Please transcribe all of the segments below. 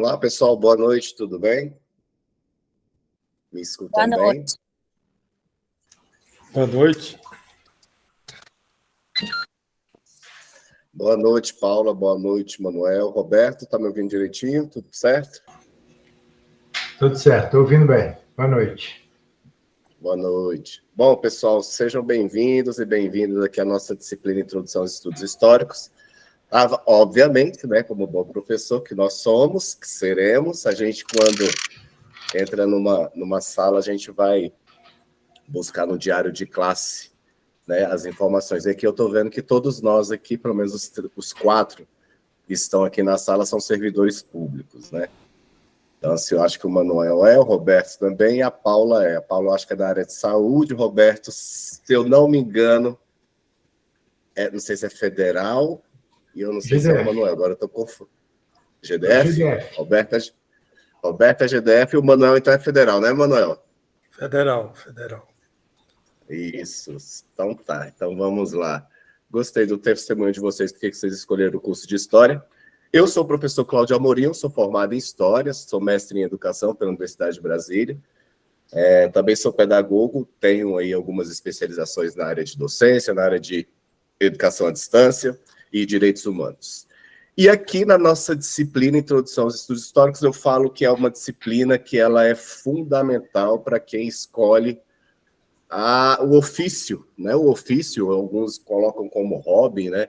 Olá, pessoal, boa noite, tudo bem? Me escutam Boa bem? noite. Boa noite. Boa noite, Paula, boa noite, Manuel. Roberto, tá me ouvindo direitinho? Tudo certo? Tudo certo, estou ouvindo bem. Boa noite. Boa noite. Bom, pessoal, sejam bem-vindos e bem-vindas aqui à nossa disciplina Introdução aos Estudos Históricos. Obviamente, né, como bom professor que nós somos, que seremos, a gente, quando entra numa sala, a gente vai buscar no diário de classe, né, as informações. E aqui eu estou vendo que todos nós aqui, pelo menos os quatro que estão aqui na sala, são servidores públicos, né? Então, assim, eu acho que o Manuel o Roberto também, e a Paula é. A Paula, eu acho que é da área de saúde, o Roberto, se eu não me engano, não sei se é federal, e eu não sei se é o Manuel, agora eu estou confuso. GDF? GDF. Roberto é GDF e o Manuel, então, é federal, né, Manuel? Federal. Isso, então tá, então vamos lá. Gostei do testemunho de vocês, porque vocês escolheram o curso de História. Eu sou o professor Cláudio Amorim, sou formado em História, sou mestre em Educação pela Universidade de Brasília. Também sou pedagogo, tenho aí algumas especializações na área de docência, na área de Educação à Distância e Direitos Humanos. E aqui na nossa disciplina Introdução aos Estudos Históricos, eu falo que é uma disciplina que ela é fundamental para quem escolhe o ofício, né? O ofício, alguns colocam como hobby, né?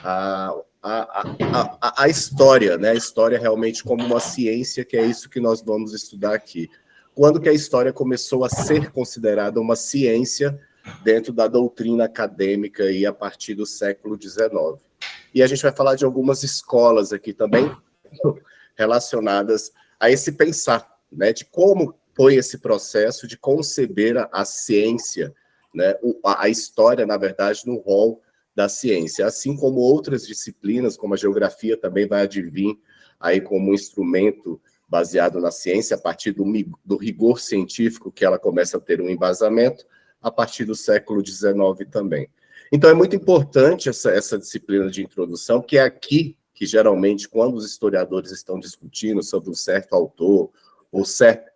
A história, né? A história realmente como uma ciência, que é isso que nós vamos estudar aqui. Quando que a história começou a ser considerada uma ciência dentro da doutrina acadêmica e a partir do século XIX. E a gente vai falar de algumas escolas aqui também relacionadas a esse pensar, né? De como foi esse processo de conceber a ciência, né? A história, na verdade, no rol da ciência, assim como outras disciplinas, como a geografia também vai advir aí como um instrumento baseado na ciência, a partir do rigor científico, que ela começa a ter um embasamento, a partir do século XIX também. Então, é muito importante essa disciplina de introdução, que é aqui que, geralmente, quando os historiadores estão discutindo sobre um certo autor, ou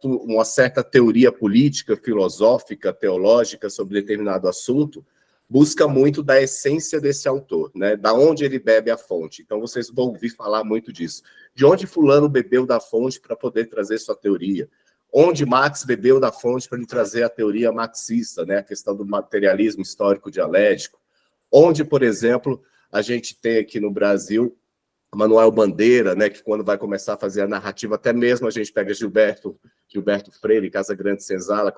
uma certa teoria política, filosófica, teológica sobre determinado assunto, busca muito da essência desse autor, né? Da onde ele bebe a fonte. Então, vocês vão ouvir falar muito disso. De onde fulano bebeu da fonte para poder trazer sua teoria? Onde Marx bebeu da fonte para lhe trazer a teoria marxista, né? A questão do materialismo histórico dialético. Onde, por exemplo, a gente tem aqui no Brasil Manuel Bandeira, né, que quando vai começar a fazer a narrativa, até mesmo a gente pega Gilberto Freire, Casa Grande Senzala,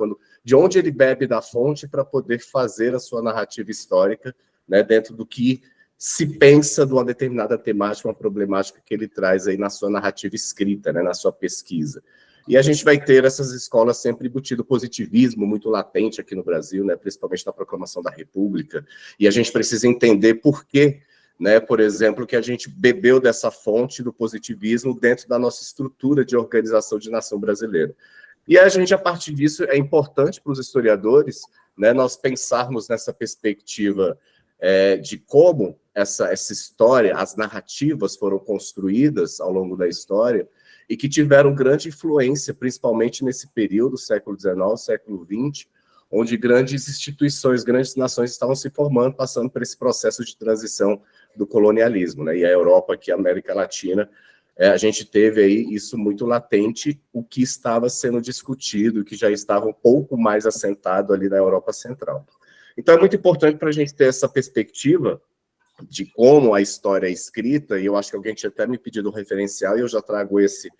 de onde ele bebe da fonte para poder fazer a sua narrativa histórica, né, dentro do que se pensa de uma determinada temática, uma problemática que ele traz aí na sua narrativa escrita, né, na sua pesquisa. E a gente vai ter essas escolas sempre embutido positivismo muito latente aqui no Brasil, né, principalmente na Proclamação da República, e a gente precisa entender por que, né, por exemplo, que a gente bebeu dessa fonte do positivismo dentro da nossa estrutura de organização de nação brasileira. E a gente, a partir disso, é importante para os historiadores, né, nós pensarmos nessa perspectiva de como essa história, as narrativas foram construídas ao longo da história e que tiveram grande influência, principalmente nesse período, século XIX, século XX, onde grandes instituições, grandes nações estavam se formando, passando por esse processo de transição do colonialismo, né? E a Europa, aqui a América Latina, a gente teve aí isso muito latente, o que estava sendo discutido, que já estava um pouco mais assentado ali na Europa Central. Então é muito importante para a gente ter essa perspectiva de como a história é escrita, e eu acho que alguém tinha até me pedido um referencial, e eu já trago esse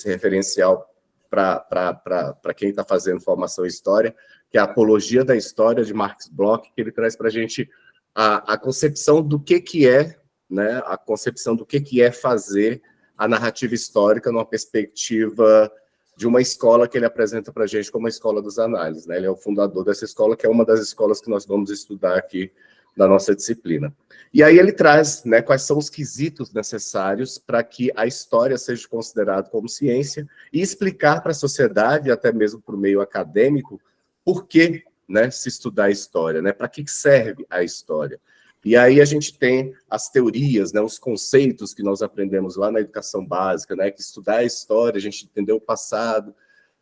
referencial para quem está fazendo formação em história, que é a Apologia da História, de Max Bloch, que ele traz para a gente a concepção do que é, né, a concepção do que é fazer a narrativa histórica numa perspectiva de uma escola que ele apresenta para a gente como a Escola dos Análises, né? Ele é o fundador dessa escola, que é uma das escolas que nós vamos estudar aqui na nossa disciplina. E aí ele traz, né, quais são os quesitos necessários para que a história seja considerada como ciência e explicar para a sociedade, até mesmo para o meio acadêmico, por que, né, se estudar a história, né? Para que serve a história? E aí a gente tem as teorias, né, os conceitos que nós aprendemos lá na educação básica, né, que estudar a história, a gente entender o passado,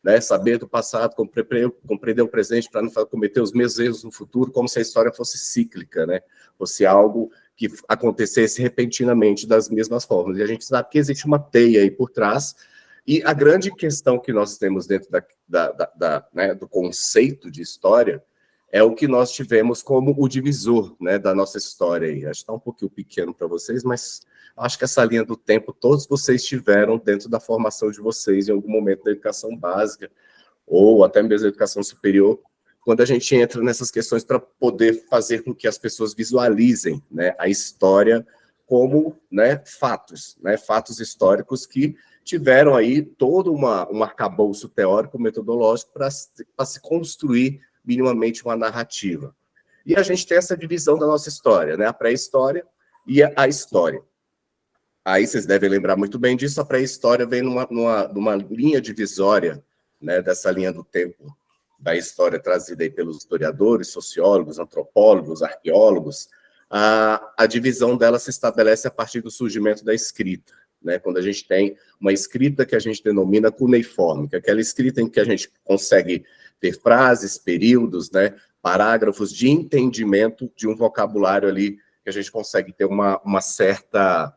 né, saber do passado, compreender o presente para não cometer os mesmos erros no futuro, como se a história fosse cíclica, né, fosse algo que acontecesse repentinamente das mesmas formas. E a gente sabe que existe uma teia aí por trás, e a grande questão que nós temos dentro né, do conceito de história é o que nós tivemos como o divisor, né, da nossa história aí. Acho que está um pouquinho pequeno para vocês, mas acho que essa linha do tempo todos vocês tiveram dentro da formação de vocês em algum momento da educação básica, ou até mesmo da educação superior, quando a gente entra nessas questões para poder fazer com que as pessoas visualizem, né, a história como, né, fatos históricos que tiveram aí todo um arcabouço teórico, metodológico para se construir minimamente uma narrativa. E a gente tem essa divisão da nossa história, né? A pré-história e a história. Aí vocês devem lembrar muito bem disso, a pré-história vem numa linha divisória, né, dessa linha do tempo da história trazida aí pelos historiadores, sociólogos, antropólogos, arqueólogos. A divisão dela se estabelece a partir do surgimento da escrita, né? Quando a gente tem uma escrita que a gente denomina cuneiforme, que é aquela escrita em que a gente consegue ter frases, períodos, né, parágrafos de entendimento de um vocabulário ali, que a gente consegue ter uma certa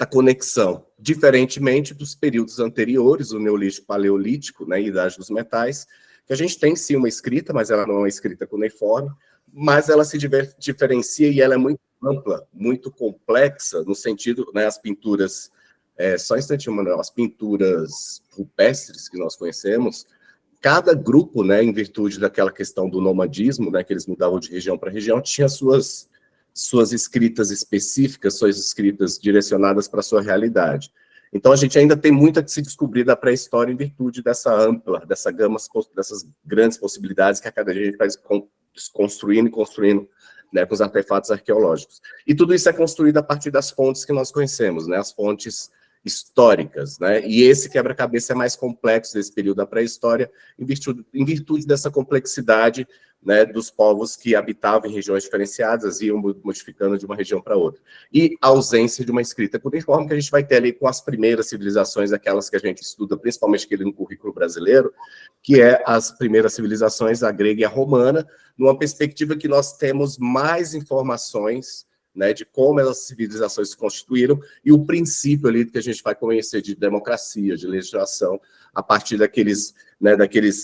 conexão, diferentemente dos períodos anteriores, o Neolítico, Paleolítico, né, Idade dos Metais, que a gente tem sim uma escrita, mas ela não é uma escrita cuneiforme, mas ela se diferencia e ela é muito ampla, muito complexa, no sentido, né, as pinturas... só um instantinho, Manuel, as pinturas rupestres que nós conhecemos, cada grupo, né, em virtude daquela questão do nomadismo, né, que eles mudavam de região para região, tinha suas escritas específicas, suas escritas direcionadas para a sua realidade. Então, a gente ainda tem muito a se descobrir da pré-história em virtude dessa ampla, dessas grandes possibilidades que a cada dia a gente vai construindo e construindo, né, com os artefatos arqueológicos. E tudo isso é construído a partir das fontes que nós conhecemos, né, as fontes históricas, né, e esse quebra-cabeça é mais complexo desse período da pré-história, em virtude dessa complexidade, né, dos povos que habitavam em regiões diferenciadas, iam modificando de uma região para outra. E a ausência de uma escrita cuneiforme que a gente vai ter ali com as primeiras civilizações, aquelas que a gente estuda, principalmente aquele no currículo brasileiro, que é as primeiras civilizações, a grega e a romana, numa perspectiva que nós temos mais informações, né, de como essas civilizações se constituíram e o princípio ali que a gente vai conhecer de democracia, de legislação, a partir daqueles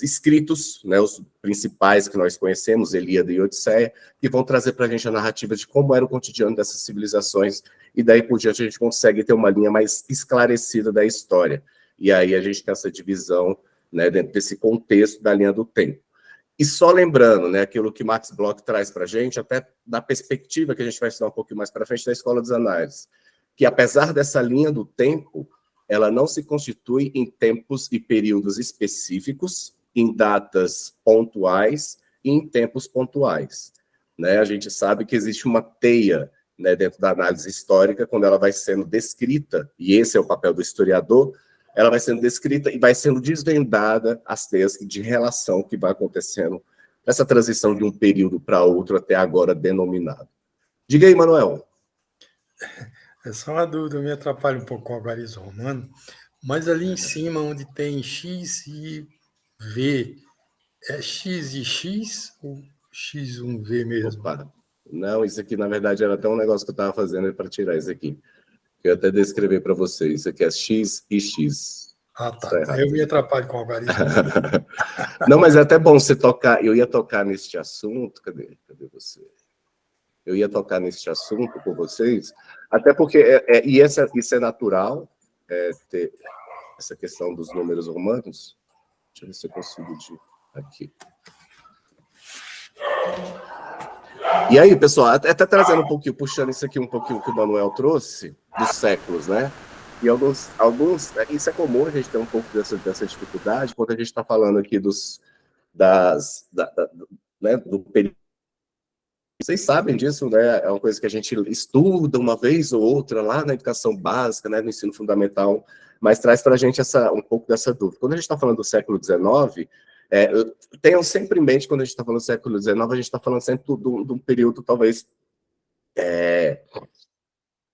escritos, né, os principais que nós conhecemos, Ilíada e Odisseia, que vão trazer para a gente a narrativa de como era o cotidiano dessas civilizações, e daí por diante a gente consegue ter uma linha mais esclarecida da história. E aí a gente tem essa divisão, né, dentro desse contexto da linha do tempo. E só lembrando, né, aquilo que Max Bloch traz para a gente, até da perspectiva que a gente vai estudar um pouquinho mais para frente da Escola dos Análises, que apesar dessa linha do tempo, ela não se constitui em tempos e períodos específicos, em datas pontuais e em tempos pontuais, né? A gente sabe que existe uma teia, né, dentro da análise histórica, quando ela vai sendo descrita, e esse é o papel do historiador, ela vai sendo descrita e vai sendo desvendada as teias de relação que vai acontecendo nessa transição de um período para outro, até agora denominado. Diga aí, Manuel. É só uma dúvida, me atrapalha um pouco com o algarismo romano, mas ali em cima, onde tem X e V, é X e X ou X1V mesmo? Opa. Não, isso aqui, na verdade, era até um negócio que eu estava fazendo para tirar isso aqui. Eu até descrever para vocês. Isso aqui é X e X. Ah, tá. Eu me atrapalho com o algarismo. Não, mas é até bom você tocar. Eu ia tocar neste assunto. Cadê você? Eu ia tocar neste assunto com vocês, até porque, isso é natural, ter essa questão dos números romanos. Deixa eu ver se eu consigo aqui. E aí, pessoal, até trazendo um pouquinho, puxando isso aqui um pouquinho que o Manuel trouxe, dos séculos, né? E alguns isso é comum, a gente ter um pouco dessa dificuldade, quando a gente está falando aqui né, do período. Vocês sabem disso, né? É uma coisa que a gente estuda uma vez ou outra lá na educação básica, né, no ensino fundamental, mas traz para a gente um pouco dessa dúvida. Quando a gente está falando do século XIX, Tenham sempre em mente, quando a gente está falando do século XIX, a gente está falando sempre de um período, talvez,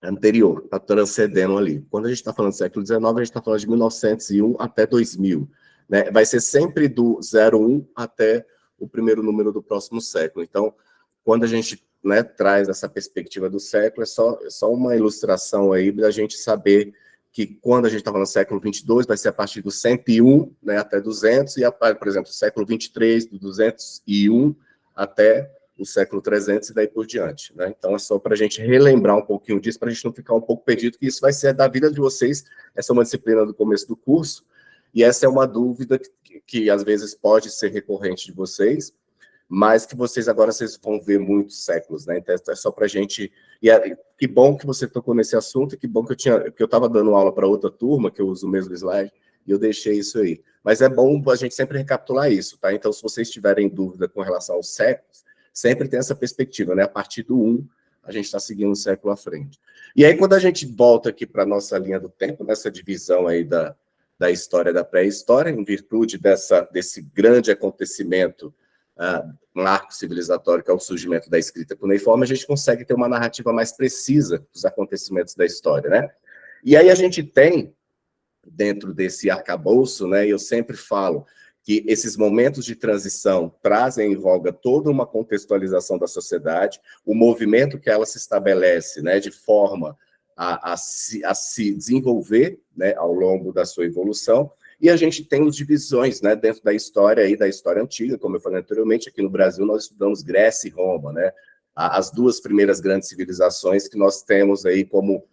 anterior, está transcendendo ali. Quando a gente está falando do século XIX, a gente está falando de 1901 até 2000. Né? Vai ser sempre do 01 até o primeiro número do próximo século. Então, quando a gente, né, traz essa perspectiva do século, é só uma ilustração aí da gente saber que quando a gente está falando do século 22, vai ser a partir do 101, né, até 200, e, por exemplo, o século 23, do 201 até o século 300 e daí por diante. Né? Então, é só para a gente relembrar um pouquinho disso, para a gente não ficar um pouco perdido, que isso vai ser da vida de vocês. Essa é uma disciplina do começo do curso, e essa é uma dúvida que às vezes pode ser recorrente de vocês, mas que vocês agora vão ver muitos séculos, né? Então é só para a gente... que bom que você tocou nesse assunto, que bom que eu estava dando aula para outra turma, que eu uso o mesmo slide, e eu deixei isso aí. Mas é bom a gente sempre recapitular isso, tá? Então, se vocês tiverem dúvida com relação aos séculos, sempre tem essa perspectiva, né? A partir do 1, a gente está seguindo um século à frente. E aí, quando a gente volta aqui para a nossa linha do tempo, nessa divisão aí da história da pré-história, em virtude desse grande acontecimento, marco civilizatório, que é o surgimento da escrita cuneiforme, a gente consegue ter uma narrativa mais precisa dos acontecimentos da história, né? E aí a gente tem, dentro desse arcabouço, né, e eu sempre falo que esses momentos de transição trazem em voga toda uma contextualização da sociedade, o movimento que ela se estabelece, né, de forma a se desenvolver, né, ao longo da sua evolução, e a gente tem as divisões, né, dentro da história aí, da história antiga, como eu falei anteriormente, aqui no Brasil nós estudamos Grécia e Roma, né, as duas primeiras grandes civilizações que nós temos aí como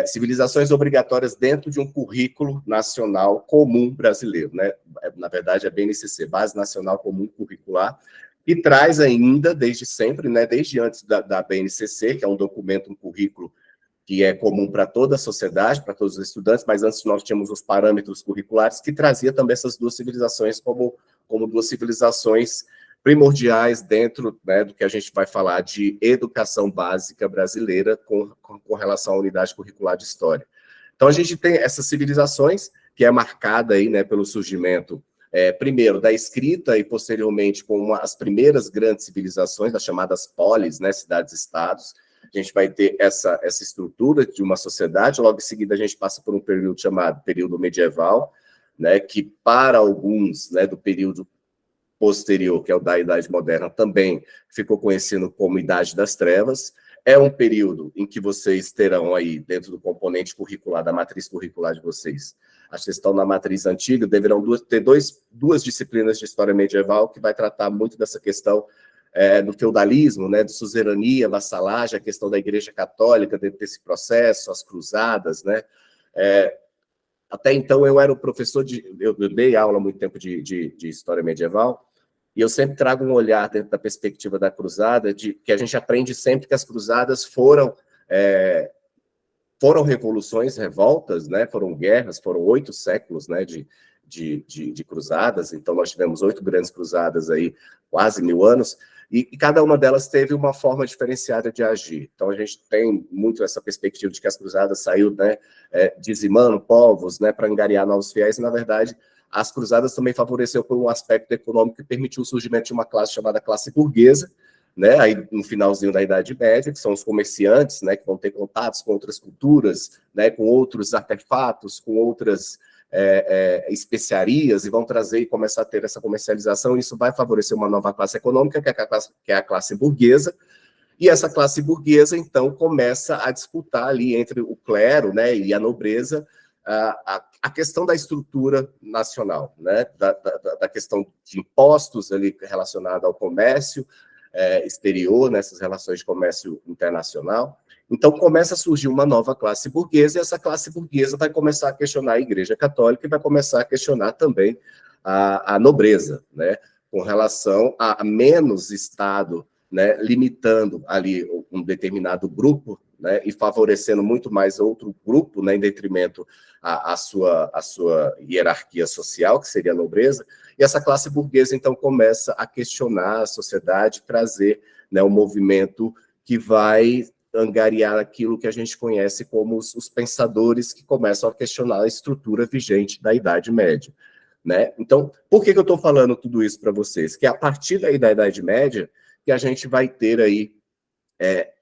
civilizações obrigatórias dentro de um currículo nacional comum brasileiro, né, na verdade é BNCC, Base Nacional Comum Curricular, que traz ainda, desde sempre, né, desde antes da BNCC, que é um documento, um currículo que é comum para toda a sociedade, para todos os estudantes, mas antes nós tínhamos os parâmetros curriculares, que trazia também essas duas civilizações como duas civilizações primordiais dentro, né, do que a gente vai falar de educação básica brasileira com relação à unidade curricular de história. Então, a gente tem essas civilizações, que é marcada aí, né, pelo surgimento, primeiro, da escrita e, posteriormente, com as primeiras grandes civilizações, as chamadas polis, né, cidades-estados. A gente vai ter essa estrutura de uma sociedade, logo em seguida a gente passa por um período chamado período medieval, né, que para alguns, né, do período posterior, que é o da Idade Moderna, também ficou conhecido como Idade das Trevas. É um período em que vocês terão aí, dentro do componente curricular, da matriz curricular de vocês, acho que vocês estão na matriz antiga, deverão ter duas disciplinas de história medieval que vai tratar muito dessa questão do feudalismo, né, de suzerania, vassalagem, a questão da Igreja Católica dentro desse processo, as cruzadas, né? Até então eu era o professor eu dei aula há muito tempo de história medieval, e eu sempre trago um olhar dentro da perspectiva da cruzada, que a gente aprende sempre que as cruzadas foram revoluções, revoltas, né? Foram guerras, foram 8 séculos, né, de cruzadas. Então nós tivemos 8 grandes cruzadas aí, quase 1000 anos, e cada uma delas teve uma forma diferenciada de agir. Então a gente tem muito essa perspectiva de que as cruzadas saiu, né, dizimando povos, né, para angariar novos fiéis, e na verdade as cruzadas também favoreceram por um aspecto econômico que permitiu o surgimento de uma classe chamada classe burguesa, né, aí no finalzinho da Idade Média, que são os comerciantes, né, que vão ter contatos com outras culturas, né, com outros artefatos, com outras especiarias, e vão trazer e começar a ter essa comercialização, e isso vai favorecer uma nova classe econômica, que é a classe burguesa, e essa classe burguesa, então, começa a disputar ali entre o clero, né, e a nobreza, a questão da estrutura nacional, né, da questão de impostos ali relacionada ao comércio exterior, nessas relações de comércio internacional. Então, começa a surgir uma nova classe burguesa, e essa classe burguesa vai começar a questionar a Igreja Católica e vai começar a questionar também a nobreza, né, com relação a menos Estado, né, limitando ali um determinado grupo, né, e favorecendo muito mais outro grupo, né, em detrimento à sua hierarquia social, que seria a nobreza, e essa classe burguesa, então, começa a questionar a sociedade, trazer, né, um movimento que vai angariar aquilo que a gente conhece como os pensadores que começam a questionar a estrutura vigente da Idade Média, né? Então, por que eu estou falando tudo isso para vocês? Que a partir daí da Idade Média, que a gente vai ter aí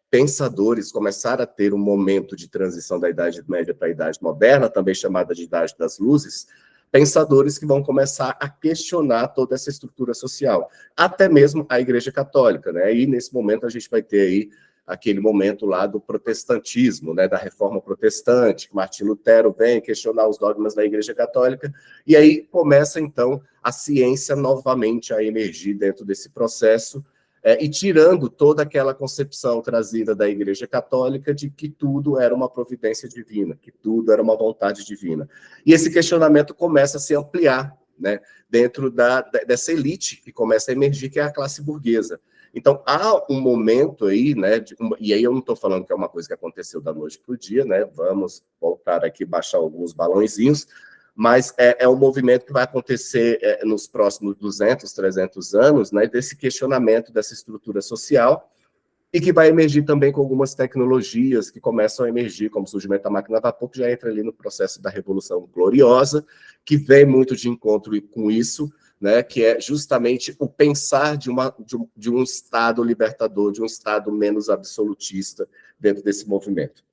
pensadores, começar a ter um momento de transição da Idade Média para a Idade Moderna, também chamada de Idade das Luzes, pensadores que vão começar a questionar toda essa estrutura social, até mesmo a Igreja Católica, né? E nesse momento a gente vai ter aí aquele momento lá do protestantismo, né, da Reforma Protestante, que Martim Lutero vem questionar os dogmas da Igreja Católica, e aí começa, então, a ciência novamente a emergir dentro desse processo, e tirando toda aquela concepção trazida da Igreja Católica de que tudo era uma providência divina, que tudo era uma vontade divina. E esse questionamento começa a se ampliar, né, dentro dessa elite que começa a emergir, que é a classe burguesa. Então, há um momento aí, né, e aí eu não estou falando que é uma coisa que aconteceu da noite para o dia, né, vamos voltar aqui, baixar alguns balãozinhos, mas é um movimento que vai acontecer nos próximos 200, 300 anos, né, desse questionamento dessa estrutura social, e que vai emergir também com algumas tecnologias que começam a emergir, como o surgimento da máquina a vapor, que já entra ali no processo da Revolução Gloriosa, que vem muito de encontro com isso, né, que é justamente o pensar de um Estado libertador, de um Estado menos absolutista dentro desse movimento.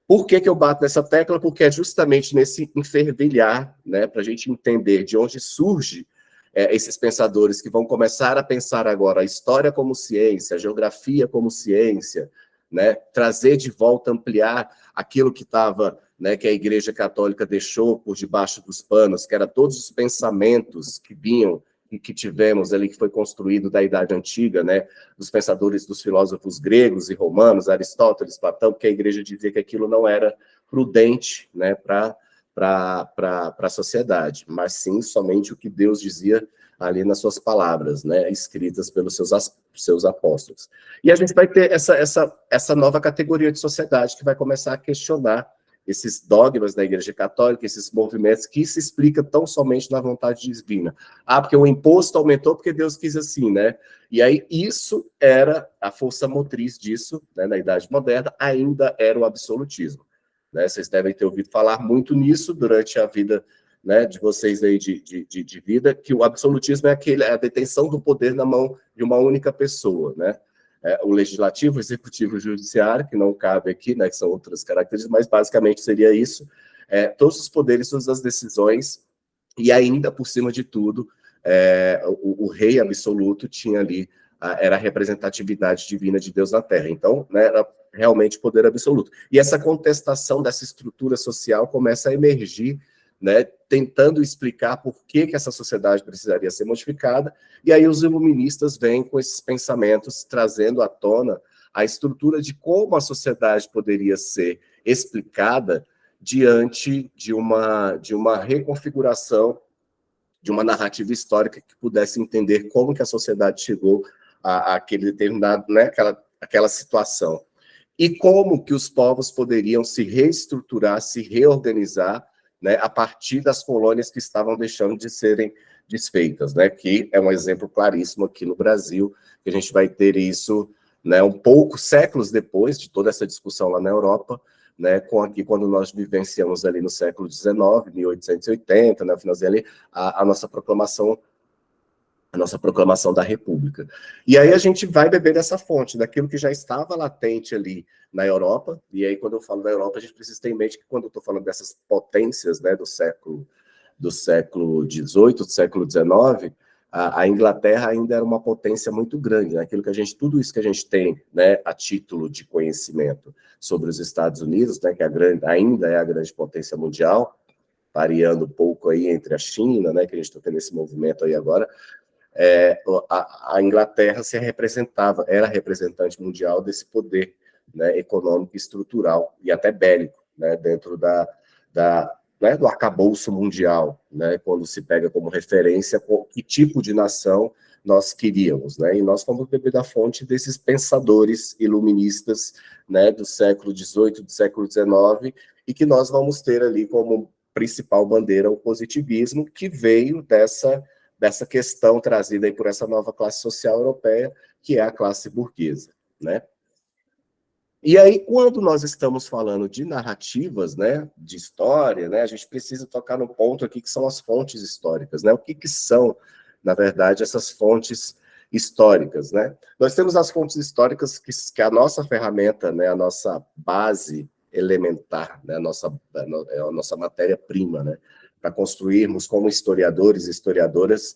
Por que eu bato nessa tecla? Porque é justamente nesse enfervilhar, né, para a gente entender de onde surge esses pensadores que vão começar a pensar agora a história como ciência, a geografia como ciência, né, trazer de volta, ampliar aquilo que estava, né, que a Igreja Católica deixou por debaixo dos panos, que era todos os pensamentos que vinham e que tivemos ali, que foi construído da Idade Antiga, né, dos pensadores, dos filósofos gregos e romanos, Aristóteles, Platão, porque a Igreja dizia que aquilo não era prudente, né, para a sociedade, mas sim somente o que Deus dizia ali nas suas palavras, né, escritas pelos seus apóstolos. E a gente vai ter essa nova categoria de sociedade que vai começar a questionar esses dogmas da Igreja Católica, esses movimentos que se explicam tão somente na vontade divina. Ah, porque o imposto aumentou porque Deus quis assim, né? E aí isso era a força motriz disso, né, na Idade Moderna, ainda era o absolutismo. Né? Vocês devem ter ouvido falar muito nisso durante a vida, né, de vocês aí de vida, que o absolutismo é a detenção do poder na mão de uma única pessoa, né? O legislativo, o executivo e o judiciário, que não cabe aqui, né, que são outras características, mas basicamente seria isso, todos os poderes, todas as decisões, e ainda, por cima de tudo, o rei absoluto tinha ali, era a representatividade divina de Deus na Terra. Então, né, era realmente poder absoluto. E essa contestação dessa estrutura social começa a emergir, né, tentando explicar por que essa sociedade precisaria ser modificada, e aí os iluministas vêm com esses pensamentos, trazendo à tona a estrutura de como a sociedade poderia ser explicada diante de uma reconfiguração, de uma narrativa histórica que pudesse entender como que a sociedade chegou àquele determinado, né, aquela situação. E como que os povos poderiam se reestruturar, se reorganizar, né, a partir das colônias que estavam deixando de serem desfeitas, né, que é um exemplo claríssimo aqui no Brasil, que a gente vai ter isso, né, séculos depois de toda essa discussão lá na Europa, né, quando nós vivenciamos ali no século XIX, 1880, né, finalzinho ali, a nossa proclamação da República. E aí a gente vai beber dessa fonte, daquilo que já estava latente ali na Europa, e aí quando eu falo da Europa, a gente precisa ter em mente que quando eu estou falando dessas potências, né, do século XVIII, do século XIX, a Inglaterra ainda era uma potência muito grande, né? Tudo isso que a gente tem, né, a título de conhecimento sobre os Estados Unidos, né, que ainda é a grande potência mundial, variando um pouco aí entre a China, né, que a gente está tendo esse movimento aí agora, a Inglaterra era representante mundial desse poder, né, econômico e estrutural, e até bélico, né, dentro né, do arcabouço mundial, né, quando se pega como referência que tipo de nação nós queríamos, né, e nós fomos beber da fonte desses pensadores iluministas, né, do século XVIII, do século XIX, e que nós vamos ter ali como principal bandeira o positivismo, que veio dessa questão trazida aí por essa nova classe social europeia, que é a classe burguesa, né? E aí, quando nós estamos falando de narrativas, né, de história, né, a gente precisa tocar no ponto aqui que são as fontes históricas, né? O que são, na verdade, essas fontes históricas, né? Nós temos as fontes históricas que é a nossa ferramenta, né, a nossa base elementar, né, a nossa matéria-prima, né, para construirmos como historiadores e historiadoras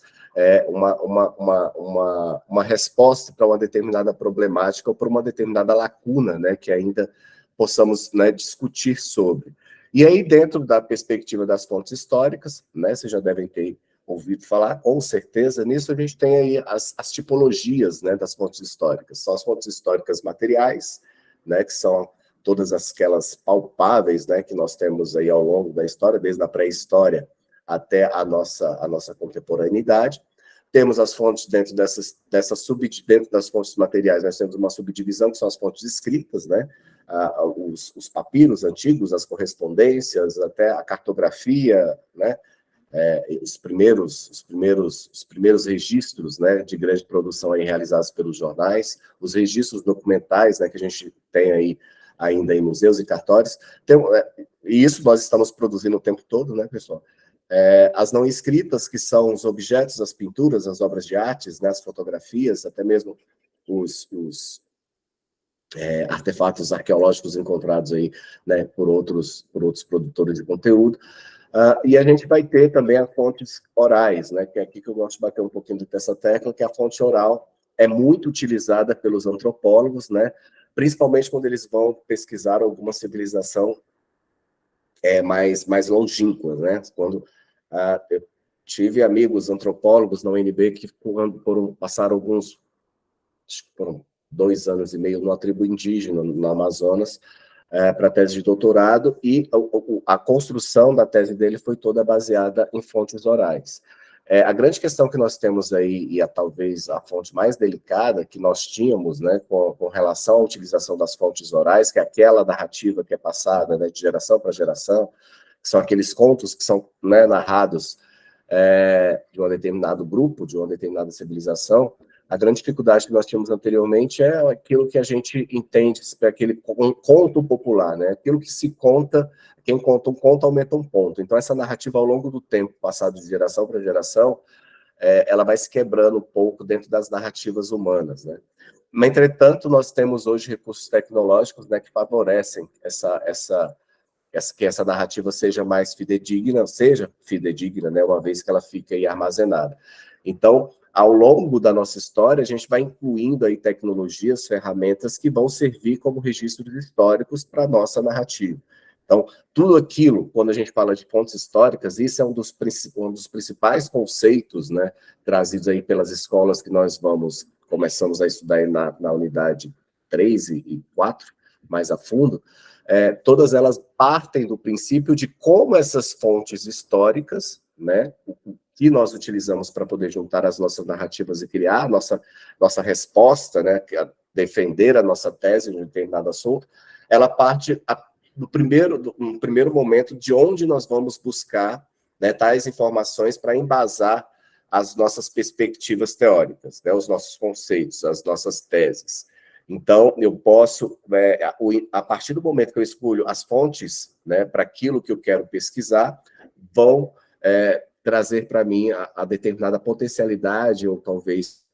uma resposta para uma determinada problemática ou para uma determinada lacuna, né, que ainda possamos, né, discutir sobre. E aí, dentro da perspectiva das fontes históricas, né, vocês já devem ter ouvido falar, com certeza, nisso a gente tem aí as tipologias, né, das fontes históricas. São as fontes históricas materiais, né, que são todas aquelas palpáveis, né, que nós temos aí ao longo da história, desde a pré-história até a nossa contemporaneidade. Temos as fontes dentro dentro das fontes materiais, nós temos uma subdivisão que são as fontes escritas, né? Os papiros antigos, as correspondências, até a cartografia, né? Os primeiros registros, né, de grande produção aí realizados pelos jornais, os registros documentais, né, que a gente tem aí ainda em museus e cartórios. E isso nós estamos produzindo o tempo todo, né, pessoal? As não escritas, que são os objetos, as pinturas, as obras de artes, né, as fotografias, até mesmo os artefatos arqueológicos encontrados aí, né, por outros produtores de conteúdo. E a gente vai ter também as fontes orais, né, que é aqui que eu gosto de bater um pouquinho dessa tecla, que a fonte oral é muito utilizada pelos antropólogos, né, principalmente quando eles vão pesquisar alguma civilização mais longínqua, né, quando eu tive amigos antropólogos na UNB que passaram foram 2 anos e meio numa tribo indígena no Amazonas, para a tese de doutorado, e a construção da tese dele foi toda baseada em fontes orais. A grande questão que nós temos aí, e talvez a fonte mais delicada que nós tínhamos, né, com relação à utilização das fontes orais, que é aquela narrativa que é passada, né, de geração para geração, que são aqueles contos que são, né, narrados de um determinado grupo, de uma determinada civilização. A grande dificuldade que nós tínhamos anteriormente é aquilo que a gente entende, aquele conto popular, né? Aquilo que se conta, quem conta um conto aumenta um ponto. Então, essa narrativa, ao longo do tempo, passado de geração para geração, ela vai se quebrando um pouco dentro das narrativas humanas, né? Mas, entretanto, nós temos hoje recursos tecnológicos, né, que favorecem que essa narrativa seja mais fidedigna, né, uma vez que ela fica aí armazenada. Então, ao longo da nossa história, a gente vai incluindo aí tecnologias, ferramentas que vão servir como registros históricos para a nossa narrativa. Então, tudo aquilo, quando a gente fala de fontes históricas, isso é um dos principais conceitos, né, trazidos aí pelas escolas que nós começamos a estudar aí na unidade 3 e 4, mais a fundo. Todas elas partem do princípio de como essas fontes históricas, né, o que nós utilizamos para poder juntar as nossas narrativas e criar a nossa resposta, né, defender a nossa tese de um determinado assunto, ela parte no primeiro momento de onde nós vamos buscar, né, tais informações para embasar as nossas perspectivas teóricas, né, os nossos conceitos, as nossas teses. Então, eu posso, a partir do momento que eu escolho as fontes, né, para aquilo que eu quero pesquisar, vão trazer para mim a determinada potencialidade, ou talvez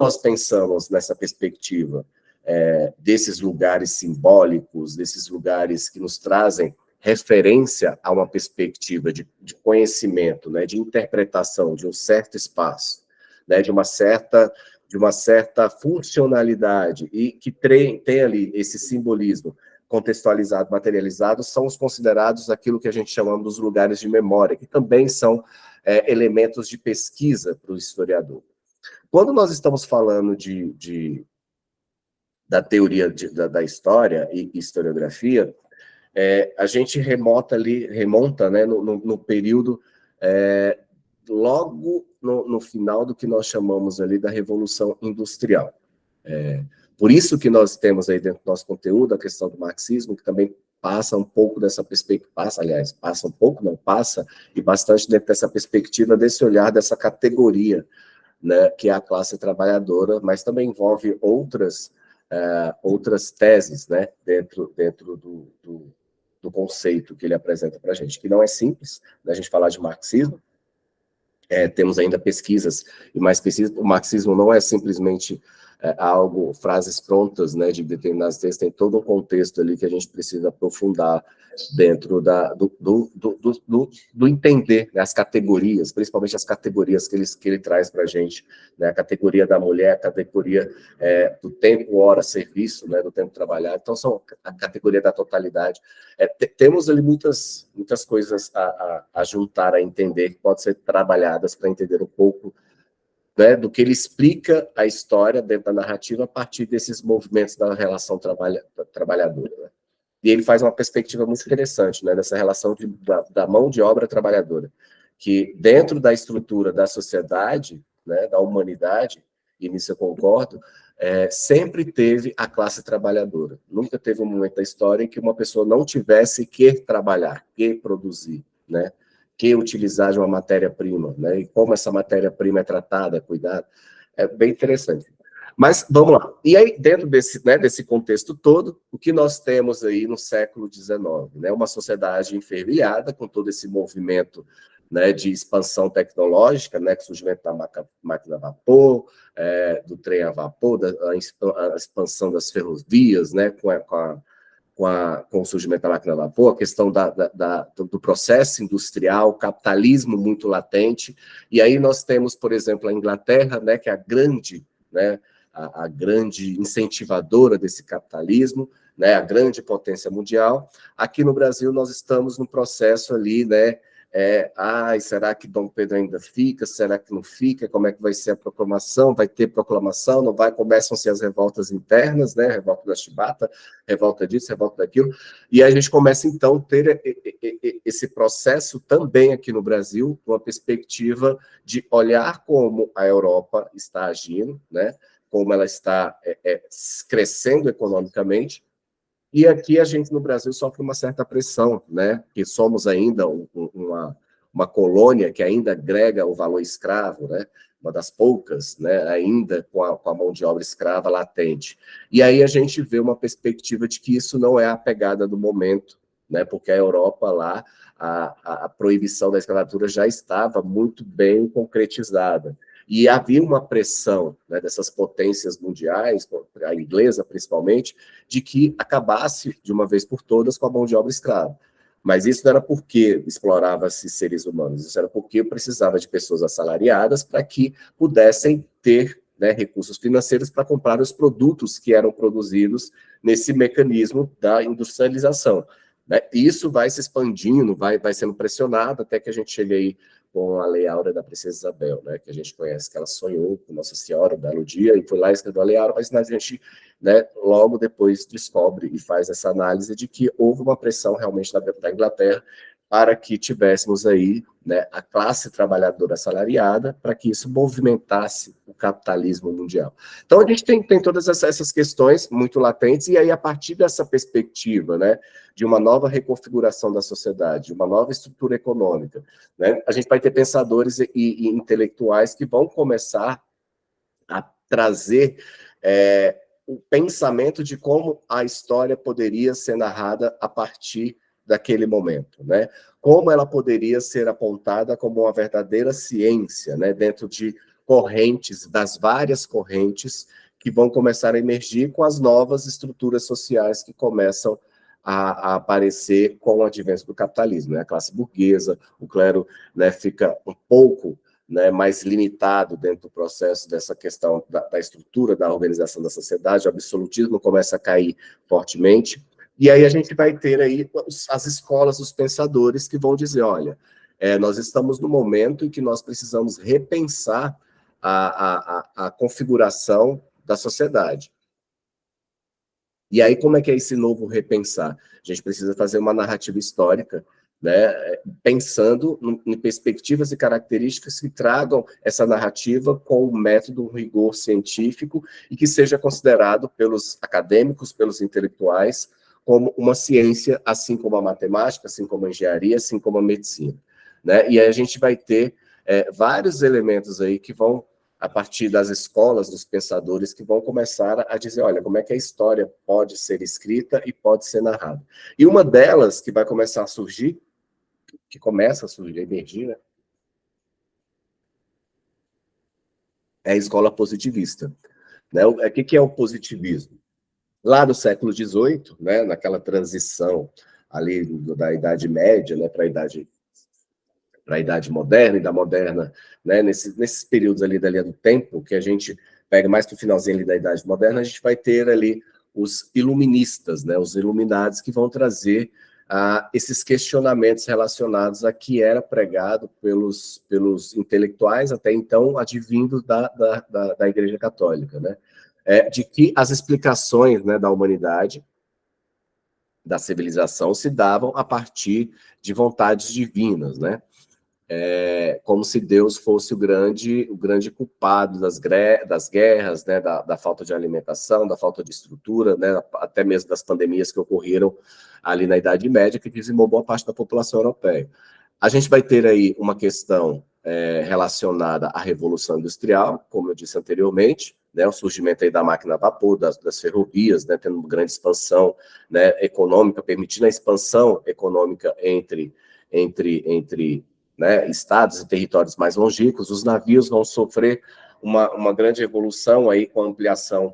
nós pensamos nessa perspectiva desses lugares simbólicos, desses lugares que nos trazem referência a uma perspectiva de conhecimento, né, de interpretação de um certo espaço, né, de uma certa funcionalidade, e que tem ali esse simbolismo contextualizado, materializado, são os considerados aquilo que a gente chama dos lugares de memória, que também são elementos de pesquisa para o historiador. Quando nós estamos falando de da teoria da história e historiografia, a gente remonta, né, no período logo no final do que nós chamamos ali da Revolução Industrial. Por isso que nós temos aí dentro do nosso conteúdo a questão do marxismo, que também passa um pouco dessa perspectiva, passa um pouco, não passa, e bastante dentro dessa perspectiva, desse olhar, dessa categoria, né, que é a classe trabalhadora, mas também envolve outras teses, né, dentro do conceito que ele apresenta para a gente, que não é simples, né, a gente falar de marxismo. Temos ainda pesquisas, e mais pesquisas, o marxismo não é simplesmente algo, frases prontas, né, de determinados textos, tem todo um contexto ali que a gente precisa aprofundar dentro do entender, né, as categorias, principalmente as categorias que ele traz para a gente, né, a categoria da mulher, a categoria do tempo, hora, serviço, né, do tempo trabalhado, então são a categoria da totalidade. Temos ali muitas coisas a juntar, a entender, que podem ser trabalhadas para entender um pouco, né, do que ele explica a história dentro da narrativa a partir desses movimentos da relação trabalhadora. Né? E ele faz uma perspectiva muito interessante, né, dessa relação da mão de obra trabalhadora, que dentro da estrutura da sociedade, né, da humanidade, e nisso eu concordo, sempre teve a classe trabalhadora. Nunca teve um momento da história em que uma pessoa não tivesse que trabalhar, que produzir, né, que utilizar de uma matéria-prima, né, e como essa matéria-prima é tratada, cuidada, é bem interessante. Mas, vamos lá. E aí, dentro desse contexto todo, o que nós temos aí no século XIX? Né, uma sociedade enferrujada, com todo esse movimento, né, de expansão tecnológica, né, que surgimento da máquina a vapor, do trem a vapor, a expansão das ferrovias, né, com o surgimento da máquina a vapor, a questão do processo industrial, capitalismo muito latente, e aí nós temos, por exemplo, a Inglaterra, né, que é a grande incentivadora desse capitalismo, né, a grande potência mundial. Aqui no Brasil nós estamos no processo ali, né, será que Dom Pedro ainda fica? Será que não fica? Como é que vai ser a proclamação? Vai ter proclamação? Não vai? Começam-se as revoltas internas, né? Revolta da Chibata, revolta disso, revolta daquilo, e a gente começa, então, a ter esse processo também aqui no Brasil, uma perspectiva de olhar como a Europa está agindo, né? Como ela está crescendo economicamente. E aqui a gente, no Brasil, sofre uma certa pressão, né? Que somos ainda uma colônia que ainda agrega o valor escravo, né? Uma das poucas, né? Ainda com a mão de obra escrava latente. E aí a gente vê uma perspectiva de que isso não é a pegada do momento, né? Porque a Europa lá, a proibição da escravatura já estava muito bem concretizada. E havia uma pressão, né, dessas potências mundiais, a inglesa principalmente, de que acabasse de uma vez por todas com a mão de obra escrava. Mas isso não era porque explorava-se seres humanos, isso era porque precisava de pessoas assalariadas para que pudessem ter, né, recursos financeiros para comprar os produtos que eram produzidos nesse mecanismo da industrialização. Né? Isso vai se expandindo, vai sendo pressionado até que a gente chegue aí com a Lei Áurea da Princesa Isabel, né, que a gente conhece, que ela sonhou com Nossa Senhora um belo dia e foi lá e escreveu a Lei Áurea, mas a gente, né, logo depois descobre e faz essa análise de que houve uma pressão realmente da Inglaterra para que tivéssemos aí, né, a classe trabalhadora assalariada, para que isso movimentasse o capitalismo mundial. Então, a gente tem todas essas questões muito latentes, e aí, a partir dessa perspectiva, né, de uma nova reconfiguração da sociedade, de uma nova estrutura econômica, né, a gente vai ter pensadores e intelectuais que vão começar a trazer o pensamento de como a história poderia ser narrada a partir daquele momento, né? Como ela poderia ser apontada como uma verdadeira ciência, né? Dentro de correntes, das várias correntes que vão começar a emergir com as novas estruturas sociais que começam a aparecer com o advento do capitalismo, né? A classe burguesa, o clero, né, fica um pouco, né, mais limitado dentro do processo dessa questão da estrutura, da organização da sociedade, o absolutismo começa a cair fortemente. E aí a gente vai ter aí as escolas, os pensadores que vão dizer, olha, nós estamos no momento em que nós precisamos repensar a configuração da sociedade. E aí, como é que é esse novo repensar? A gente precisa fazer uma narrativa histórica, né, pensando em perspectivas e características que tragam essa narrativa com o método, um rigor científico e que seja considerado pelos acadêmicos, pelos intelectuais, como uma ciência, assim como a matemática, assim como a engenharia, assim como a medicina, né? E aí a gente vai ter vários elementos aí que vão, a partir das escolas, dos pensadores, que vão começar a dizer, olha, como é que a história pode ser escrita e pode ser narrada. E uma delas que vai começar a surgir, que começa a surgir, emergir, né, é a escola positivista. Né? O que é o positivismo? Lá no século XVIII, né, naquela transição ali da Idade Média, né, para a Idade Moderna, e da Moderna, né, nesses períodos ali da linha do tempo, que a gente pega mais para o finalzinho ali da Idade Moderna, a gente vai ter ali os iluministas, né, os iluminados, que vão trazer esses questionamentos relacionados a que era pregado pelos intelectuais, até então, advindos da Igreja Católica, né, de que as explicações, né, da humanidade, da civilização, se davam a partir de vontades divinas, né, como se Deus fosse o grande culpado das guerras, né, da falta de alimentação, da falta de estrutura, né, até mesmo das pandemias que ocorreram ali na Idade Média, que dizimou boa parte da população europeia. A gente vai ter aí uma questão relacionada à Revolução Industrial, como eu disse anteriormente, né, o surgimento aí da máquina a vapor, das ferrovias, né, tendo uma grande expansão, né, econômica, permitindo a expansão econômica entre né, estados e territórios mais longínquos. Os navios vão sofrer uma grande evolução aí com a ampliação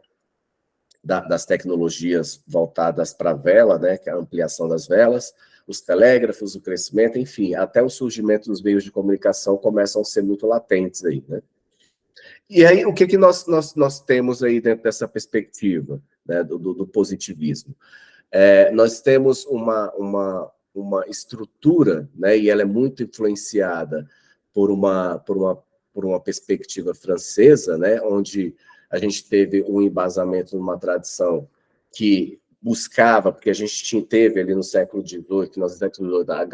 das tecnologias voltadas para a vela, né, que é a ampliação das velas, os telégrafos, o crescimento, enfim, até o surgimento dos meios de comunicação começam a ser muito latentes aí, né? E aí, o que nós temos aí dentro dessa perspectiva, né, do positivismo? Nós temos uma estrutura, né, e ela é muito influenciada por uma perspectiva francesa, né, onde a gente teve um embasamento numa tradição que buscava, porque a gente teve ali no século XVIII,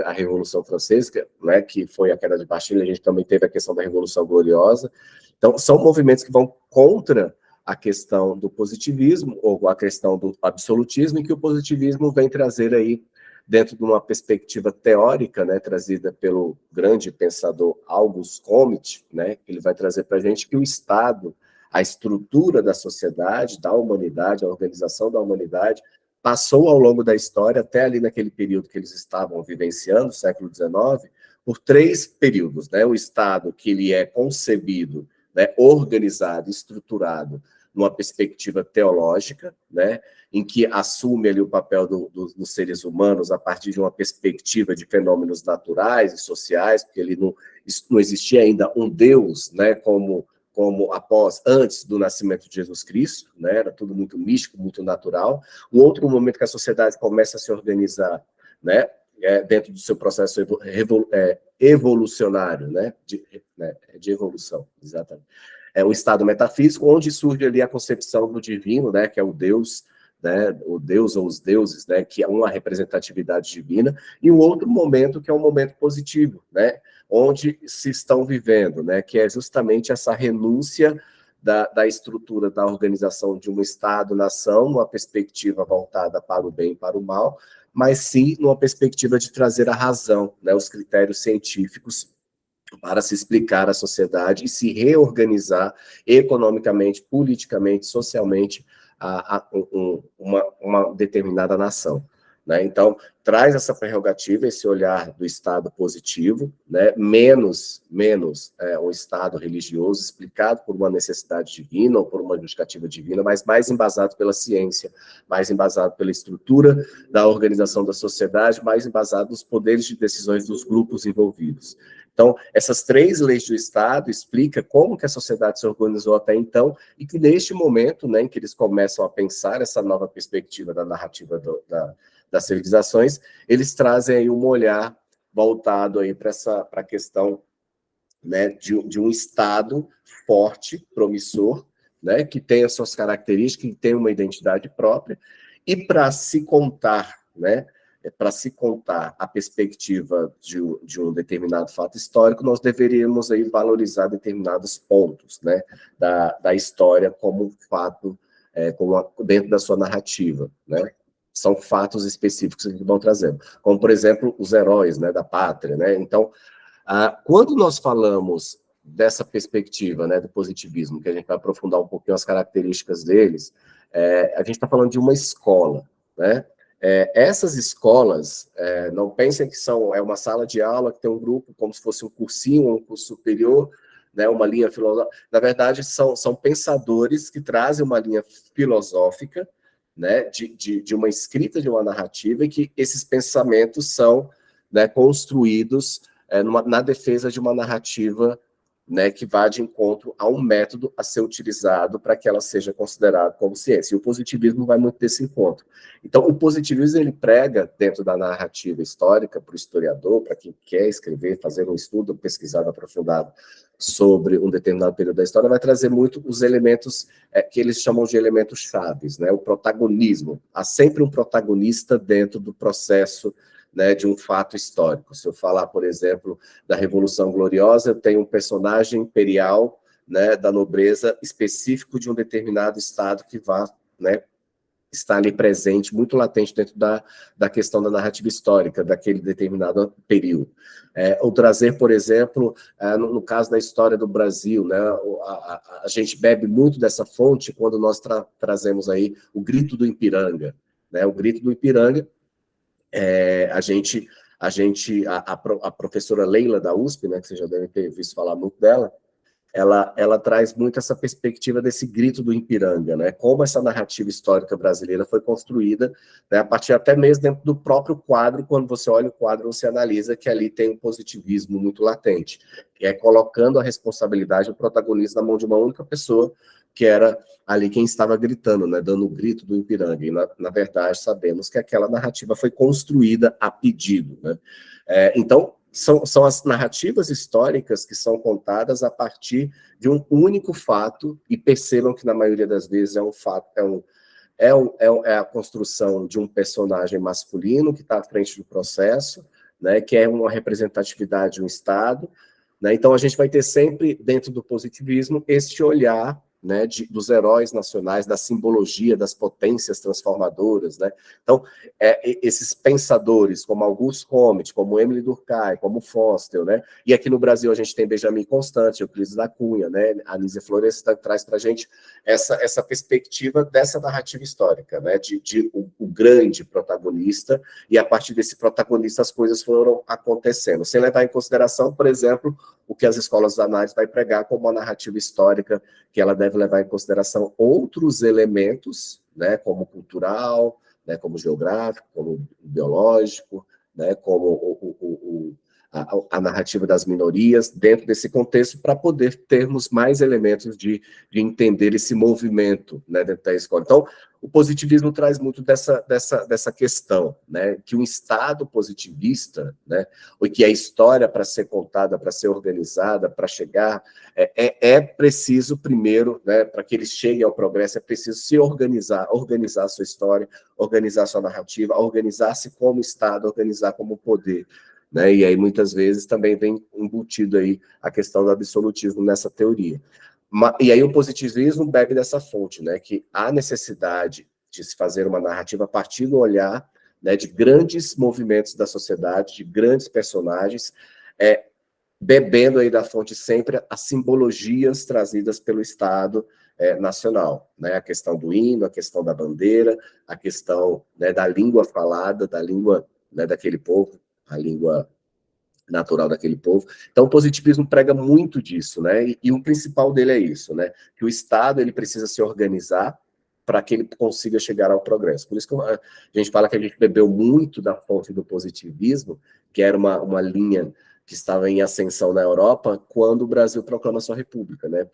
a Revolução Francesa, né, que foi a queda de Bastilha, a gente também teve a questão da Revolução Gloriosa. Então, são movimentos que vão contra a questão do positivismo, ou a questão do absolutismo, e que o positivismo vem trazer aí, dentro de uma perspectiva teórica, né, trazida pelo grande pensador Auguste Comte, né, ele vai trazer para a gente que o Estado, a estrutura da sociedade, da humanidade, a organização da humanidade, passou ao longo da história, até ali naquele período que eles estavam vivenciando, século XIX, por 3 períodos, né, o Estado que ele é concebido, né, organizado, estruturado, numa perspectiva teológica, né, em que assume ali o papel dos seres humanos a partir de uma perspectiva de fenômenos naturais e sociais, porque ele não existia ainda um Deus, né, como antes do nascimento de Jesus Cristo, né, era tudo muito místico, muito natural. Um outro momento que a sociedade começa a se organizar, né, dentro do seu processo evolucionário, né, de evolução, exatamente. É um estado metafísico, onde surge ali a concepção do divino, né, que é o Deus, né, o Deus ou os deuses, né, que é uma representatividade divina, e um outro momento que é um momento positivo, né, onde se estão vivendo, né, que é justamente essa renúncia da estrutura da organização de um Estado-nação, uma perspectiva voltada para o bem e para o mal, mas sim numa perspectiva de trazer a razão, né, os critérios científicos para se explicar a sociedade e se reorganizar economicamente, politicamente, socialmente uma determinada nação. Né? Então, traz essa prerrogativa, esse olhar do Estado positivo, né? menos um Estado religioso explicado por uma necessidade divina ou por uma justificativa divina, mas mais embasado pela ciência, mais embasado pela estrutura da organização da sociedade, mais embasado nos poderes de decisões dos grupos envolvidos. Então, essas 3 leis do Estado explicam como que a sociedade se organizou até então e que neste momento, né, em que eles começam a pensar essa nova perspectiva da narrativa das civilizações, eles trazem aí um olhar voltado aí para a questão, né, de um Estado forte, promissor, né, que tem as suas características, que tem uma identidade própria, E para se contar, né, para se contar a perspectiva de um determinado fato histórico, nós deveríamos aí valorizar determinados pontos, né, da história como um fato, dentro da sua narrativa, né? São fatos específicos que vão trazendo, como, por exemplo, os heróis, né, da pátria, né? Então, quando nós falamos dessa perspectiva, né, do positivismo, que a gente vai aprofundar um pouquinho as características deles, a gente está falando de uma escola, né? Essas escolas, não pensem que é uma sala de aula que tem um grupo como se fosse um cursinho, um curso superior, né, uma linha filosófica. Na verdade, são pensadores que trazem uma linha filosófica, né, de uma escrita, de uma narrativa, e que esses pensamentos são, né, construídos na defesa de uma narrativa, né, que vá de encontro a um método a ser utilizado para que ela seja considerada como ciência. E o positivismo vai muito desse encontro. Então, o positivismo, ele prega dentro da narrativa histórica, para o historiador, para quem quer escrever, fazer um estudo pesquisado, aprofundado sobre um determinado período da história, vai trazer muito os elementos que eles chamam de elementos chaves, né? O protagonismo. Há sempre um protagonista dentro do processo, né, de um fato histórico. Se eu falar, por exemplo, da Revolução Gloriosa, eu tenho um personagem imperial, né, da nobreza específico de um determinado estado que vai, né, estar ali presente, muito latente dentro da questão da narrativa histórica, daquele determinado período. Ou trazer, por exemplo, no caso da história do Brasil, né, a gente bebe muito dessa fonte quando nós trazemos aí o Grito do Ipiranga, né, o Grito do Ipiranga. A professora Leila da USP, né, que vocês já devem ter visto falar muito dela, ela traz muito essa perspectiva desse Grito do Ipiranga, né, como essa narrativa histórica brasileira foi construída, né, a partir até mesmo dentro do próprio quadro. Quando você olha o quadro, você analisa que ali tem um positivismo muito latente, que é colocando a responsabilidade, o protagonista na mão de uma única pessoa, que era ali quem estava gritando, né, dando o grito do Ipiranga. E, na verdade, sabemos que aquela narrativa foi construída a pedido, né? Então, são as narrativas históricas que são contadas a partir de um único fato, e percebam que, na maioria das vezes, é um fato, é a construção de um personagem masculino que está à frente do processo, né, que é uma representatividade de um Estado, né? Então, a gente vai ter sempre, dentro do positivismo, este olhar, né, dos heróis nacionais, da simbologia, das potências transformadoras, né? Então, esses pensadores, como Auguste Comte, como Emile Durkheim, como Foster, né? E aqui no Brasil a gente tem Benjamin Constant, Euclides da Cunha, né? A Anísia Florestan traz para a gente essa perspectiva dessa narrativa histórica, né? O grande protagonista, e a partir desse protagonista as coisas foram acontecendo, sem levar em consideração, por exemplo, o que as escolas de análise vai pregar como uma narrativa histórica, que ela deve levar em consideração outros elementos, né, como cultural, né, como geográfico, como biológico, né, como a narrativa das minorias, dentro desse contexto, para poder termos mais elementos de entender esse movimento, né, dentro da escola. Então, o positivismo traz muito dessa questão, né, que um Estado positivista, né, ou que a história, para ser contada, para ser organizada, para chegar, é preciso primeiro, né, para que eles cheguem ao progresso, é preciso se organizar a sua história, organizar a sua narrativa, organizar-se como Estado, organizar como poder, né, e aí muitas vezes também vem embutido aí a questão do absolutismo nessa teoria. E aí o positivismo bebe dessa fonte, né, que há necessidade de se fazer uma narrativa a partir do olhar, né, de grandes movimentos da sociedade, de grandes personagens, bebendo aí da fonte sempre as simbologias trazidas pelo Estado nacional, né, a questão do hino, a questão da bandeira, a questão, né, da língua falada, da língua, né, daquele povo, a língua natural daquele povo. Então, o positivismo prega muito disso, né? E o principal dele é isso, né? Que o Estado, ele precisa se organizar para que ele consiga chegar ao progresso. Por isso que a gente fala que a gente bebeu muito da fonte do positivismo, que era uma linha que estava em ascensão na Europa, quando o Brasil proclama sua república, né?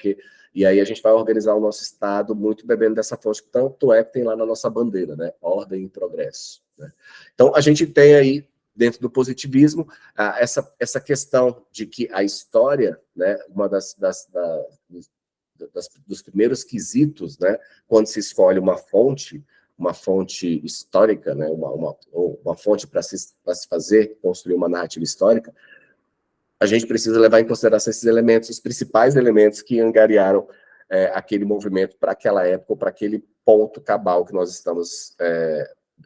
E aí a gente vai organizar o nosso Estado muito bebendo dessa fonte, que tanto que tem lá na nossa bandeira, né? Ordem e progresso, né? Então, a gente tem aí, dentro do positivismo, essa questão de que a história, né, uma dos primeiros quesitos, né, quando se escolhe uma fonte, uma fonte histórica, né, uma fonte para se fazer, construir uma narrativa histórica, a gente precisa levar em consideração esses elementos, os principais elementos que angariaram aquele movimento para aquela época, ou para aquele ponto cabal que nós estamos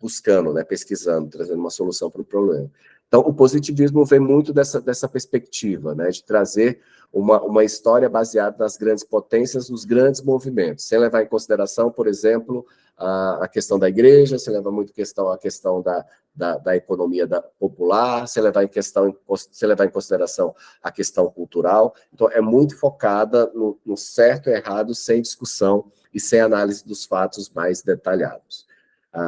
buscando, né, pesquisando, trazendo uma solução para o problema. Então, o positivismo vem muito dessa perspectiva, né, de trazer uma história baseada nas grandes potências, nos grandes movimentos, sem levar em consideração, por exemplo, a questão da igreja, sem levar muito a questão da economia popular, sem levar em consideração a questão cultural. Então, é muito focada no certo e errado, sem discussão e sem análise dos fatos mais detalhados.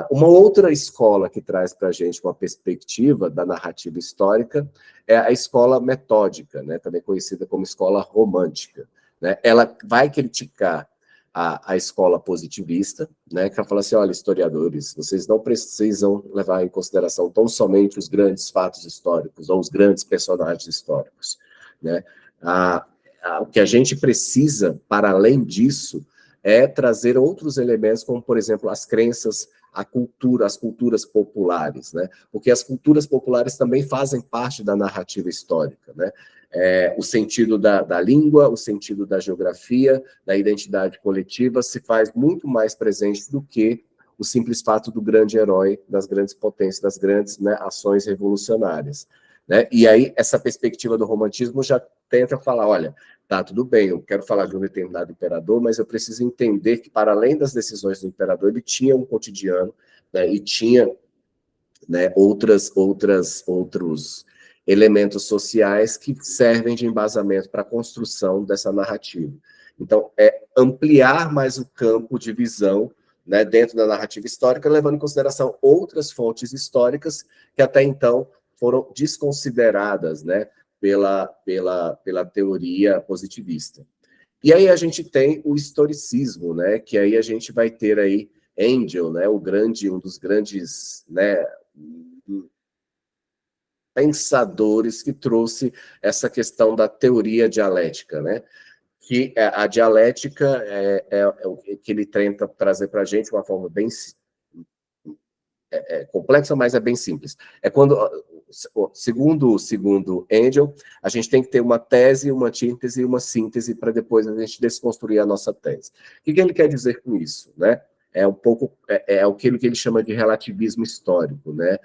Uma outra escola que traz para a gente uma perspectiva da narrativa histórica é a escola metódica, né, também conhecida como escola romântica, né? Ela vai criticar a escola positivista, né, que ela fala assim, olha, historiadores, vocês não precisam levar em consideração tão somente os grandes fatos históricos ou os grandes personagens históricos, né? O que a gente precisa, para além disso, é trazer outros elementos, como, por exemplo, as crenças, as culturas populares, né? Porque as culturas populares também fazem parte da narrativa histórica, né? O sentido da língua, o sentido da geografia, da identidade coletiva se faz muito mais presente do que o simples fato do grande herói, das grandes potências, das grandes, né, ações revolucionárias, né? E aí, essa perspectiva do romantismo já tenta falar, olha, tá, tudo bem, eu quero falar de um determinado imperador, mas eu preciso entender que, para além das decisões do imperador, ele tinha um cotidiano, né, e tinha, né, outros elementos sociais que servem de embasamento para a construção dessa narrativa. Então, é ampliar mais o campo de visão, né, dentro da narrativa histórica, levando em consideração outras fontes históricas que até então foram desconsideradas, né, pela teoria positivista. E aí a gente tem o historicismo, né, que aí a gente vai ter aí Engels, né, um dos grandes, né, pensadores que trouxe essa questão da teoria dialética, né, que a dialética é o que ele tenta trazer para a gente de uma forma bem complexa, mas é bem simples. É quando, segundo Engels, a gente tem que ter uma tese, uma antítese e uma síntese para depois a gente desconstruir a nossa tese. O que ele quer dizer com isso, né? É um pouco aquilo que ele chama de relativismo histórico, né?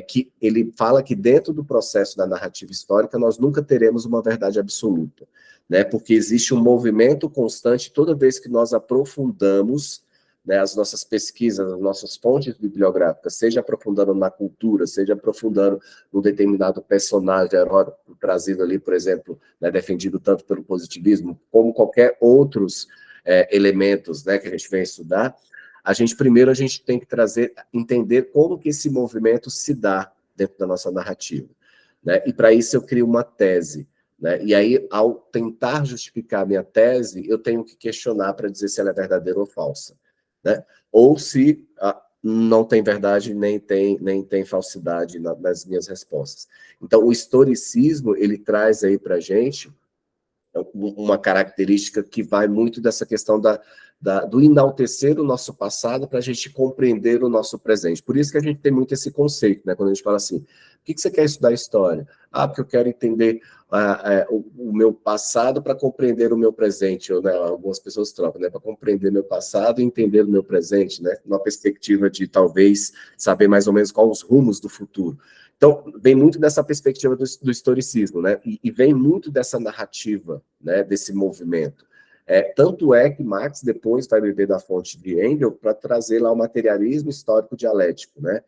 Que ele fala que dentro do processo da narrativa histórica nós nunca teremos uma verdade absoluta, né? Porque existe um movimento constante toda vez que nós aprofundamos, né, as nossas pesquisas, as nossas fontes bibliográficas, seja aprofundando na cultura, seja aprofundando num determinado personagem heróico trazido ali, por exemplo, né, defendido tanto pelo positivismo, como qualquer outros elementos, né, que a gente vem estudar, primeiro a gente tem que entender como que esse movimento se dá dentro da nossa narrativa, né, e para isso eu crio uma tese, né, e aí, ao tentar justificar a minha tese, eu tenho que questionar para dizer se ela é verdadeira ou falsa, né? Ou se não tem verdade, nem tem falsidade nas minhas respostas. Então, o historicismo, ele traz aí para a gente uma característica que vai muito dessa questão do enaltecer o nosso passado para a gente compreender o nosso presente. Por isso que a gente tem muito esse conceito, né? Quando a gente fala assim, por que você quer estudar história? Porque eu quero entender o meu passado para compreender o meu presente. Ou, né, algumas pessoas trocam, né? Para compreender meu passado e entender o meu presente, né? Numa perspectiva de, talvez, saber mais ou menos quais os rumos do futuro. Então, vem muito dessa perspectiva do historicismo, né? E vem muito dessa narrativa, né? Desse movimento. Tanto é que Marx depois vai beber da fonte de Engels para trazer lá o materialismo histórico dialético, né?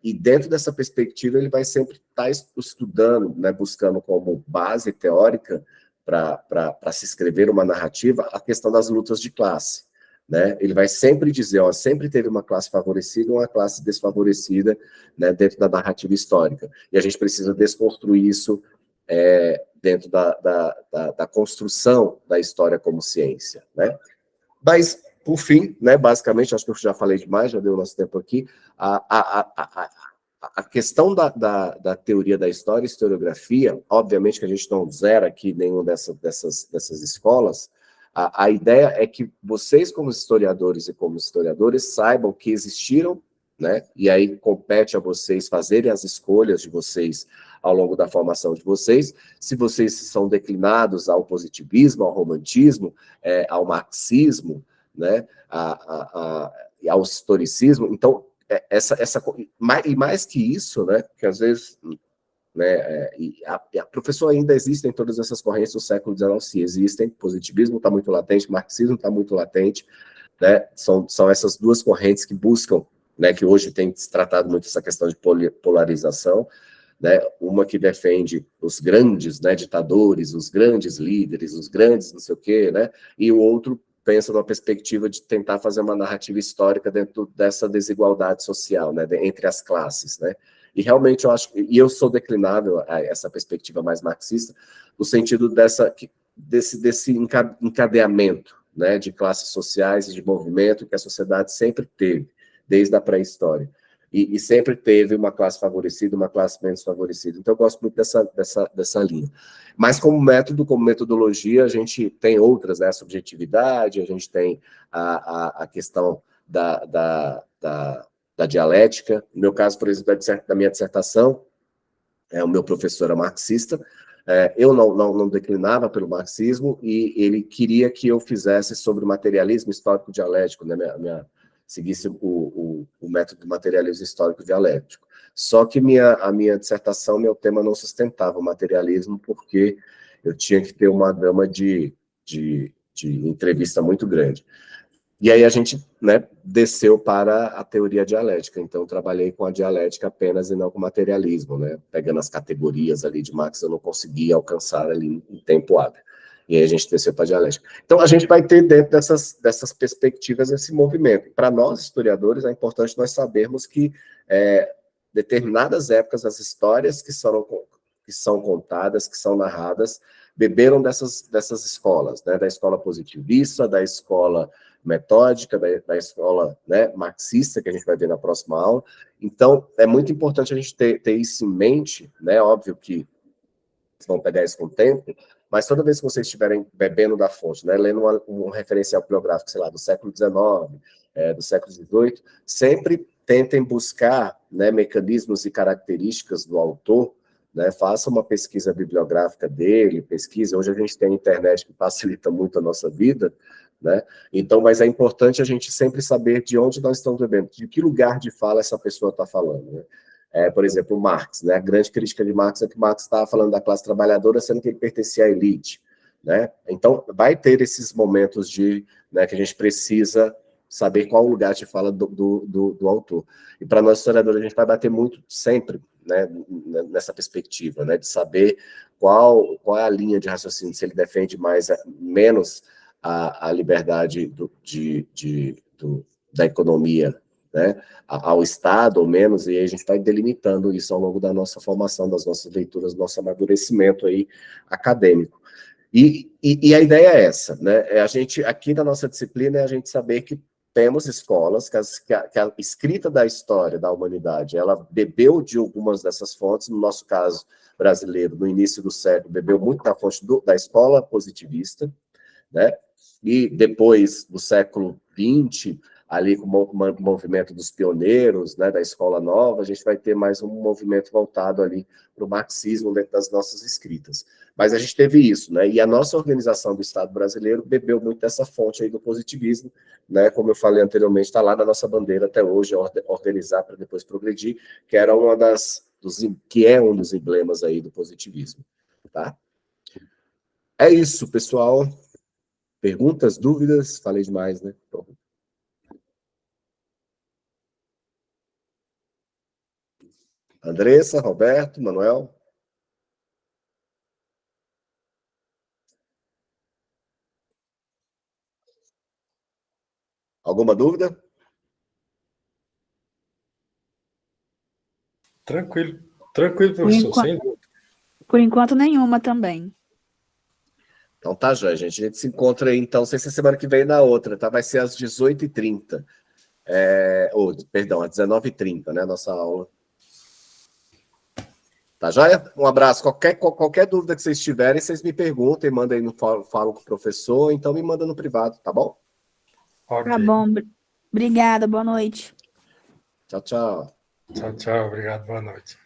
E dentro dessa perspectiva ele vai sempre estar estudando, né, buscando como base teórica para se escrever uma narrativa a questão das lutas de classe, né? Ele vai sempre dizer, sempre teve uma classe favorecida e uma classe desfavorecida, né, dentro da narrativa histórica. E a gente precisa desconstruir isso dentro da construção da história como ciência, né? Mas, por fim, né, basicamente, acho que eu já falei demais, já deu o nosso tempo aqui, a questão da teoria da história e historiografia, obviamente que a gente não zera aqui nenhuma dessas escolas, A ideia é que vocês, como historiadores e como historiadores, saibam que existiram, né? E aí compete a vocês fazerem as escolhas de vocês ao longo da formação de vocês, se vocês são declinados ao positivismo, ao romantismo, ao marxismo, né? Ao historicismo. Então, e mais que isso, né? Que às vezes... Né, a professora ainda existem todas essas correntes do século XIX, sim, existem, positivismo está muito latente, marxismo está muito latente, né, são essas duas correntes que buscam, né, que hoje tem se tratado muito essa questão de polarização, né, uma que defende os grandes, né, ditadores, os grandes líderes, os grandes não sei o quê, né, e o outro pensa numa perspectiva de tentar fazer uma narrativa histórica dentro dessa desigualdade social, né, entre as classes, né. E realmente eu acho, e eu sou declinável a essa perspectiva mais marxista, no sentido desse encadeamento, né, de classes sociais e de movimento que a sociedade sempre teve, desde a pré-história. E sempre teve uma classe favorecida, uma classe menos favorecida. Então eu gosto muito dessa linha. Mas como método, como metodologia, a gente tem outras, né, a subjetividade, a gente tem a questão da dialética. No meu caso, por exemplo, da minha dissertação, o meu professor é marxista, eu não declinava pelo marxismo, e ele queria que eu fizesse sobre o materialismo histórico dialético, né, seguisse o método do materialismo histórico dialético. Só que a minha dissertação, meu tema não sustentava o materialismo, porque eu tinha que ter uma gama de entrevista muito grande. E aí a gente, né, desceu para a teoria dialética. Então, trabalhei com a dialética apenas e não com o materialismo, né? Pegando as categorias ali de Marx, eu não conseguia alcançar ali em tempo hábil. E aí a gente desceu para a dialética. Então, a gente vai ter dentro dessas perspectivas esse movimento. Para nós, historiadores, é importante nós sabermos que determinadas épocas, as histórias que são contadas, que são narradas, beberam dessas escolas, né? Da escola positivista, da escola metódica, da escola, né, marxista, que a gente vai ver na próxima aula. Então, é muito importante a gente ter isso em mente, né? Óbvio que vocês vão pegar isso com o tempo, mas toda vez que vocês estiverem bebendo da fonte, né, lendo um referencial bibliográfico, sei lá, do século XIX, do século XVIII, sempre tentem buscar, né, mecanismos e características do autor, né, faça uma pesquisa bibliográfica dele, hoje a gente tem a internet que facilita muito a nossa vida, né? Então, mas é importante a gente sempre saber de onde nós estamos bebendo, de que lugar de fala essa pessoa está falando, né? Por exemplo, Marx, né? A grande crítica de Marx é que Marx estava falando da classe trabalhadora, sendo que ele pertencia à elite, né? Então, vai ter esses momentos né, que a gente precisa saber qual o lugar de fala do autor. E para nós, historiadores, a gente vai bater muito sempre, né, nessa perspectiva, né, de saber qual é a linha de raciocínio, se ele defende menos a liberdade da economia, né, ao Estado, ou menos, e aí a gente vai delimitando isso ao longo da nossa formação, das nossas leituras, do nosso amadurecimento aí acadêmico. E a ideia é essa, né, a gente, aqui na nossa disciplina, é a gente saber que temos escolas, que a escrita da história da humanidade, ela bebeu de algumas dessas fontes, no nosso caso brasileiro, no início do século, bebeu muito da fonte da escola positivista, né? E depois do século XX, ali com o movimento dos pioneiros, né, da escola nova, a gente vai ter mais um movimento voltado ali para o marxismo dentro das nossas escritas. Mas a gente teve isso, né? E a nossa organização do Estado brasileiro bebeu muito dessa fonte aí do positivismo, né? Como eu falei anteriormente, está lá na nossa bandeira até hoje, organizar para depois progredir, que era que é um dos emblemas aí do positivismo, tá? É isso, pessoal. Perguntas, dúvidas? Falei demais, né? Andressa, Roberto, Manuel? Alguma dúvida? Tranquilo, professor, sem dúvida. Por enquanto, nenhuma também. Então tá, Joia, gente. A gente se encontra aí, então, sei se semana que vem na outra, tá? Vai ser às 18h30. Perdão, às 19h30, né? Nossa aula. Tá joia? Um abraço. Qualquer dúvida que vocês tiverem, vocês me perguntem, mandem aí no falo com o professor, então me manda no privado, tá bom? Ok. Tá bom. Obrigada, boa noite. Tchau, tchau. Tchau, tchau. Obrigado. Boa noite.